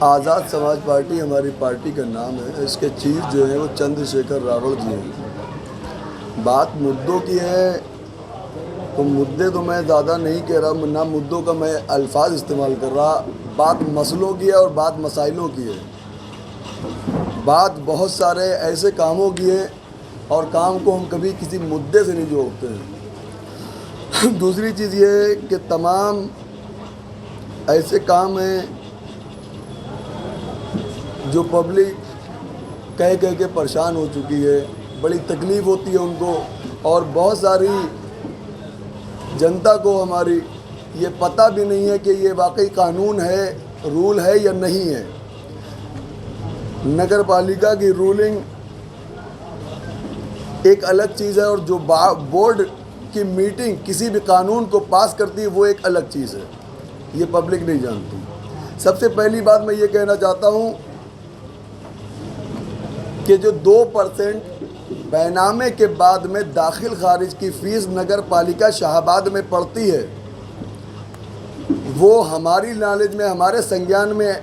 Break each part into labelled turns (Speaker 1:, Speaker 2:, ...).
Speaker 1: आज़ाद समाज पार्टी हमारी पार्टी का नाम है। इसके चीफ जो है वो चंद्रशेखर रावल जी हैं। बात मुद्दों की है तो मुद्दे तो मैं ज़्यादा नहीं कह रहा, ना मुद्दों का मैं अल्फाज इस्तेमाल कर रहा। बात मसलों की है और बात मसाइलों की है। बात बहुत सारे ऐसे कामों की है और काम को हम कभी किसी मुद्दे से नहीं जोड़ते हैं। दूसरी चीज़ ये है कि तमाम ऐसे काम हैं जो पब्लिक कह कह के परेशान हो चुकी है, बड़ी तकलीफ़ होती है उनको, और बहुत सारी जनता को हमारी ये पता भी नहीं है कि ये वाकई कानून है, रूल है या नहीं है। नगर पालिका की रूलिंग एक अलग चीज़ है और जो बोर्ड की मीटिंग किसी भी कानून को पास करती है वो एक अलग चीज़ है। ये पब्लिक नहीं जानती। सबसे पहली बात मैं ये कहना चाहता हूँ कि जो 2% बैनामे के बाद में दाखिल खारिज की फ़ीस नगर पालिका शाहबाद में पड़ती है, वो हमारी नॉलेज में, हमारे संज्ञान में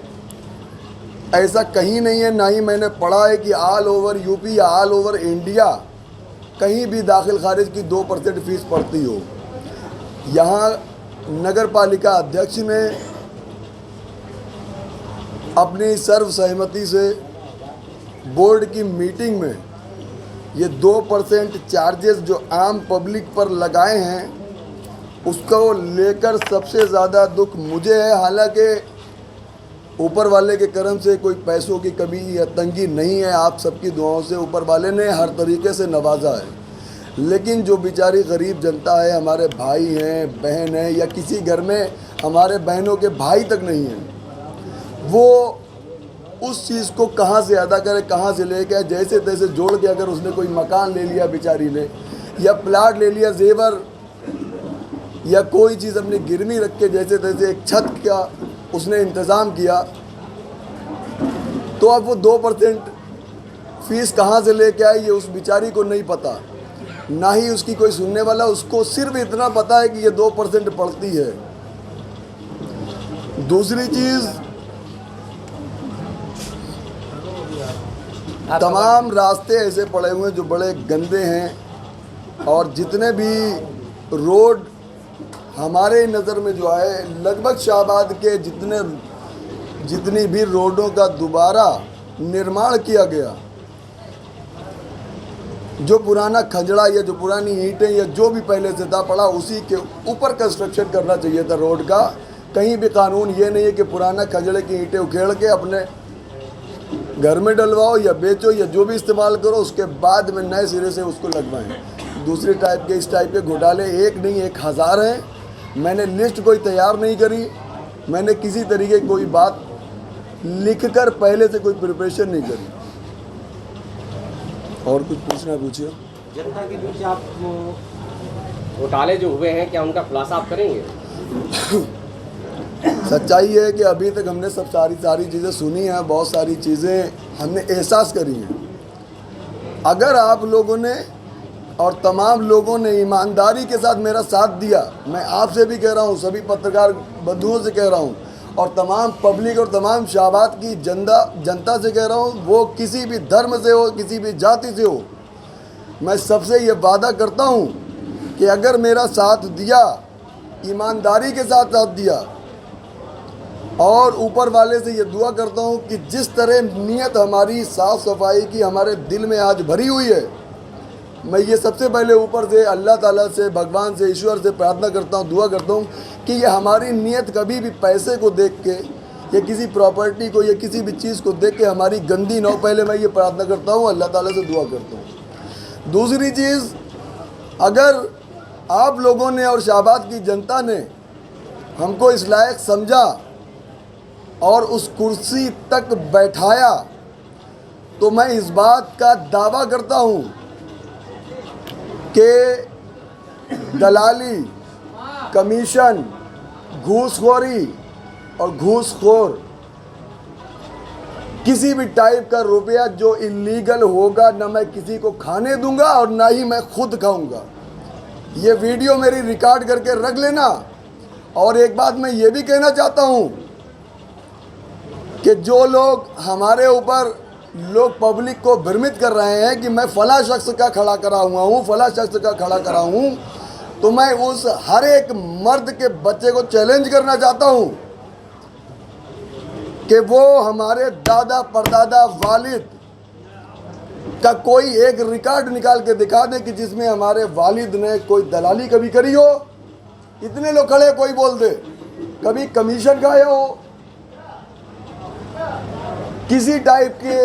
Speaker 1: ऐसा कहीं नहीं है। ना ही मैंने पढ़ा है कि ऑल ओवर यूपी या ऑल ओवर इंडिया कहीं भी दाखिल खारिज की 2% फ़ीस पड़ती हो। यहाँ नगर पालिका अध्यक्ष ने अपनी सर्वसहमति से बोर्ड की मीटिंग में ये 2% चार्जेस जो आम पब्लिक पर लगाए हैं उसको लेकर सबसे ज़्यादा दुख मुझे है। हालांकि ऊपर वाले के करम से कोई पैसों की कमी या तंगी नहीं है, आप सबकी दुआओं से ऊपर वाले ने हर तरीके से नवाजा है। लेकिन जो बेचारी गरीब जनता है, हमारे भाई हैं, बहन हैं, या किसी घर में हमारे बहनों के भाई तक नहीं हैं, वो उस चीज़ को कहाँ से अदा करे, कहाँ से लेके आए। जैसे तैसे जोड़ के अगर उसने कोई मकान ले लिया बेचारी ने, या प्लाट ले लिया, जेवर या कोई चीज़ अपनी गिरवी रख के जैसे तैसे एक छत का उसने इंतज़ाम किया, तो अब वो 2% फ़ीस कहाँ से लेके आई ये उस बेचारी को नहीं पता, ना ही उसकी कोई सुनने वाला। उसको सिर्फ इतना पता है कि ये 2% पड़ती है। दूसरी चीज़, तमाम रास्ते ऐसे पड़े हुए हैं जो बड़े गंदे हैं, और जितने भी रोड हमारे नज़र में जो है, लगभग शाहबाद के जितनी भी रोडों का दोबारा निर्माण किया गया, जो पुराना खंजड़ा या जो पुरानी ईंटें या जो भी पहले से था पड़ा, उसी के ऊपर कंस्ट्रक्शन करना चाहिए था रोड का। कहीं भी कानून ये नहीं है कि पुराना खंजड़े की ईंटें उखेड़ के अपने घर में डलवाओ या बेचो या जो भी इस्तेमाल करो, उसके बाद में नए सिरे से उसको लगवाएं। दूसरे टाइप के, इस टाइप के घोटाले एक नहीं 1000 हैं। मैंने लिस्ट कोई तैयार नहीं करी, मैंने किसी तरीके की कोई बात लिखकर पहले से कोई प्रिपरेशन नहीं करी। और कुछ पूछना पूछिए।
Speaker 2: जनता के बीच आप घोटाले जो हुए हैं, क्या उनका खुलासा आप करेंगे?
Speaker 1: सच्चाई है कि अभी तक हमने सब सारी चीज़ें सुनी हैं, बहुत सारी चीज़ें हमने एहसास करी हैं। अगर आप लोगों ने और तमाम लोगों ने ईमानदारी के साथ मेरा साथ दिया, मैं आपसे भी कह रहा हूँ, सभी पत्रकार बंधुओं से कह रहा हूँ, और तमाम पब्लिक और तमाम शाहबाद की जनता से कह रहा हूँ, वो किसी भी धर्म से हो, किसी भी जाति से हो, मैं सबसे ये वादा करता हूँ कि अगर मेरा साथ दिया, ईमानदारी के साथ दिया, और ऊपर वाले से ये दुआ करता हूँ कि जिस तरह नीयत हमारी साफ़ सफाई की हमारे दिल में आज भरी हुई है, मैं ये सबसे पहले ऊपर से अल्लाह ताला से, भगवान से, ईश्वर से प्रार्थना करता हूँ, दुआ करता हूँ कि ये हमारी नीयत कभी भी पैसे को देख के या किसी प्रॉपर्टी को या किसी भी चीज़ को देख के हमारी गंदी ना हो। पहले मैं ये प्रार्थना करता हूँ, अल्लाह ताला से दुआ करता हूँ। दूसरी चीज़, अगर आप लोगों ने और शाहबाद की जनता ने हमको इस लायक समझा और उस कुर्सी तक बैठाया, तो मैं इस बात का दावा करता हूँ कि दलाली, कमीशन, घूसखोरी और घूसखोर किसी भी टाइप का रुपया जो इलीगल होगा, ना मैं किसी को खाने दूंगा और ना ही मैं खुद खाऊंगा। ये वीडियो मेरी रिकॉर्ड करके रख लेना। और एक बात मैं ये भी कहना चाहता हूँ कि कि जो लोग हमारे ऊपर लोग पब्लिक को भ्रमित कर रहे हैं कि मैं फला शख्स का खड़ा करा हुआ हूँ, फला शख्स का खड़ा करा हूँ, तो मैं उस हर एक मर्द के बच्चे को चैलेंज करना चाहता हूँ कि वो हमारे दादा परदादा वालिद का कोई एक रिकॉर्ड निकाल के दिखा दे कि जिसमें हमारे वालिद ने कोई दलाली कभी करी हो। इतने लोग खड़े, कोई बोल दे कभी कमीशन खाया हो, किसी टाइप के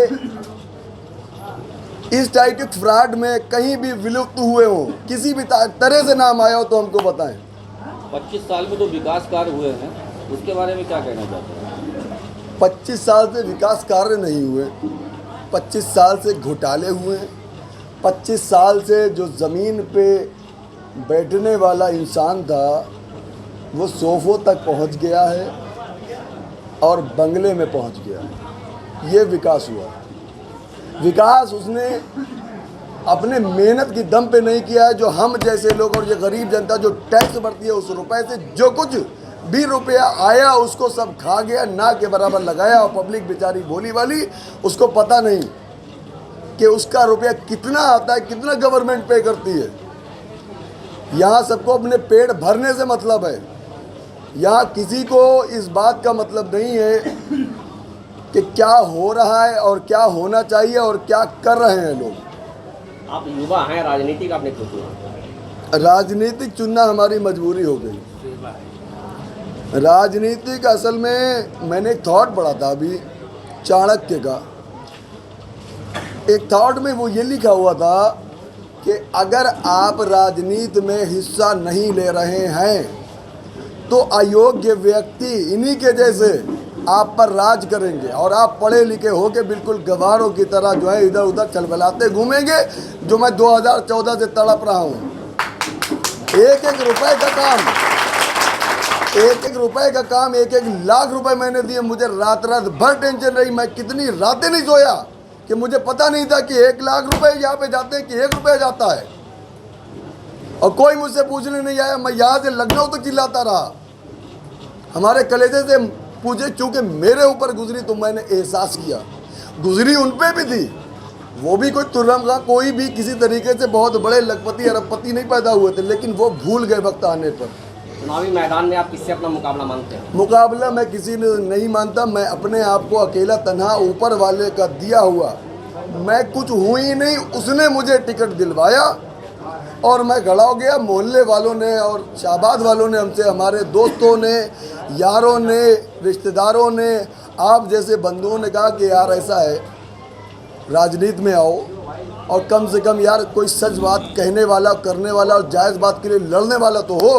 Speaker 1: इस टाइप के फ्रॉड में कहीं भी विलुप्त हुए हो, किसी भी तरह से नाम आया हो तो हमको बताएं।
Speaker 3: 25 साल में जो विकास कार्य हुए हैं उसके बारे में क्या कहना चाहते हैं?
Speaker 1: 25 साल से विकास कार्य नहीं हुए, 25 साल से घोटाले हुए हैं, 25 साल से जो ज़मीन पे बैठने वाला इंसान था वो सोफ़ों तक पहुंच गया है और बंगले में पहुंच गया है। ये विकास हुआ। विकास उसने अपने मेहनत की दम पे नहीं किया है। जो हम जैसे लोग और ये गरीब जनता जो टैक्स भरती है उस रुपए से जो कुछ भी रुपया आया उसको सब खा गया, ना के बराबर लगाया। और पब्लिक बेचारी भोली वाली, उसको पता नहीं कि उसका रुपया कितना आता है, कितना गवर्नमेंट पे करती है। यहाँ सबको अपने पेट भरने से मतलब है। यहाँ किसी को इस बात का मतलब नहीं है कि क्या हो रहा है और क्या होना चाहिए और क्या कर रहे हैं लोग।
Speaker 2: आप युवा हैं, राजनीतिक आपने क्यों चुना?
Speaker 1: राजनीतिक चुनना हमारी मजबूरी हो गई। राजनीतिक असल में मैंने एक थॉट पढ़ा था अभी चाणक्य का। एक थॉट में वो ये लिखा हुआ था कि अगर आप राजनीति में हिस्सा नहीं ले रहे हैं तो अयोग्य व्यक्ति इन्हीं के जैसे आप पर राज करेंगे और आप पढ़े लिखे होके बिल्कुल गवारों की तरह जो है इधर उधर चलबलाते घूमेंगे, जो मैं 2014 से तड़प रहा हूँ। एक एक रुपए का काम, एक एक रुपए का काम, एक एक लाख रुपए मैंने दिए। मुझे रात रात भर टेंशन रही, मैं कितनी रातें नहीं सोया कि मुझे पता नहीं था कि 1 लाख रुपए यहाँ पे जाते हैं कि 1 रुपया जाता है। और कोई मुझसे पूछने नहीं आया। मैं यहाँ से लखनऊ तक चिल्लाता रहा। हमारे कलेजे से पूछे, चूँकि मेरे ऊपर गुजरी तो मैंने एहसास किया। गुजरी उन पे भी थी, वो भी कोई तुर्रम का, कोई भी किसी तरीके से बहुत बड़े लखपति अरबपति नहीं पैदा हुए थे, लेकिन वो भूल गए वक्त आने पर।
Speaker 2: चुनावी मैदान में आप किससे अपना मुकाबला मानते हैं?
Speaker 1: मुकाबला मैं किसी ने नहीं मानता। मैं अपने आप को अकेला तन्हा ऊपर वाले का दिया हुआ, मैं कुछ हूँ ही नहीं। उसने मुझे टिकट दिलवाया और मैं खड़ा हो गया। मोहल्ले वालों ने और शाहबाद वालों ने हमसे, हमारे दोस्तों ने, यारों ने, रिश्तेदारों ने, आप जैसे बंधुओं ने कहा कि यार ऐसा है, राजनीति में आओ और कम से कम यार कोई सच बात कहने वाला, करने वाला और जायज़ बात के लिए लड़ने वाला तो हो।